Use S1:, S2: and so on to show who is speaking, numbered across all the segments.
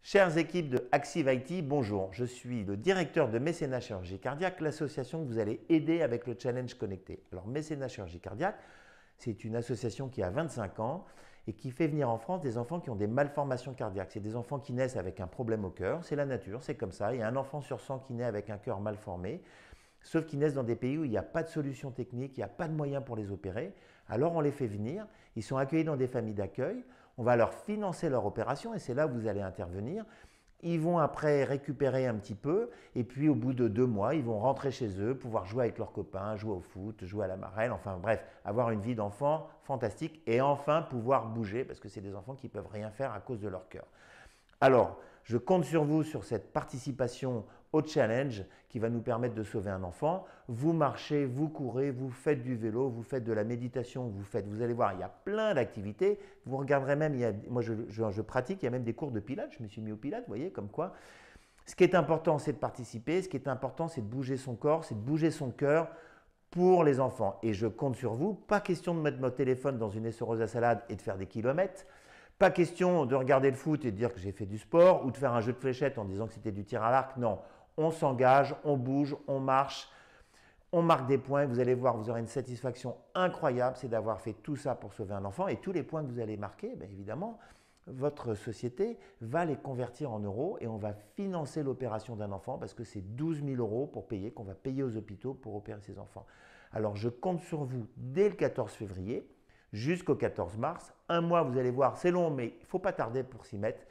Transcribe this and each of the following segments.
S1: Chères équipes de Active IT, bonjour. Je suis le directeur de Mécénat Chirurgie Cardiaque, l'association que vous allez aider avec le Challenge Connecté. Alors Mécénat Chirurgie Cardiaque, c'est une association qui a 25 ans et qui fait venir en France des enfants qui ont des malformations cardiaques. C'est des enfants qui naissent avec un problème au cœur, c'est la nature, c'est comme ça. Il y a un enfant sur 100 qui naît avec un cœur mal formé. Sauf qu'ils naissent dans des pays où il n'y a pas de solution technique, il n'y a pas de moyens pour les opérer. Alors on les fait venir, ils sont accueillis dans des familles d'accueil, on va leur financer leur opération et c'est là où vous allez intervenir. Ils vont après récupérer un petit peu et puis au bout de 2 mois, ils vont rentrer chez eux, pouvoir jouer avec leurs copains, jouer au foot, jouer à la marelle, enfin bref, avoir une vie d'enfant fantastique et enfin pouvoir bouger parce que c'est des enfants qui ne peuvent rien faire à cause de leur cœur. Alors, je compte sur vous sur cette participation au challenge qui va nous permettre de sauver un enfant. Vous marchez, vous courez, vous faites du vélo, vous faites de la méditation, vous allez voir, il y a plein d'activités. Vous regarderez même, moi je pratique, il y a même des cours de pilates, je me suis mis au pilates, vous voyez, comme quoi. Ce qui est important, c'est de participer, ce qui est important, c'est de bouger son corps, c'est de bouger son cœur pour les enfants. Et je compte sur vous, pas question de mettre votre téléphone dans une essoreuse à salade et de faire des kilomètres. Pas question de regarder le foot et de dire que j'ai fait du sport ou de faire un jeu de fléchettes en disant que c'était du tir à l'arc. Non, on s'engage, on bouge, on marche, on marque des points. Vous allez voir, vous aurez une satisfaction incroyable, c'est d'avoir fait tout ça pour sauver un enfant. Et tous les points que vous allez marquer, bien évidemment, votre société va les convertir en euros et on va financer l'opération d'un enfant parce que c'est 12 000 euros pour payer, qu'on va payer aux hôpitaux pour opérer ces enfants. Alors je compte sur vous dès le 14 février jusqu'au 14 mars. Un mois, vous allez voir, c'est long, mais il ne faut pas tarder pour s'y mettre.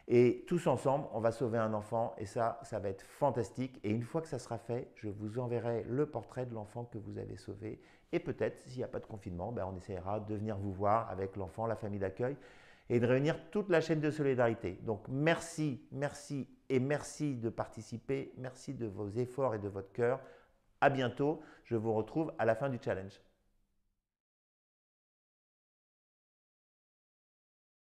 S1: Et tous ensemble, on va sauver un enfant et ça va être fantastique. Et une fois que ça sera fait, je vous enverrai le portrait de l'enfant que vous avez sauvé. Et peut-être, s'il n'y a pas de confinement, on essaiera de venir vous voir avec l'enfant, la famille d'accueil et de réunir toute la chaîne de solidarité. Donc merci, merci et merci de participer. Merci de vos efforts et de votre cœur. À bientôt. Je vous retrouve à la fin du challenge.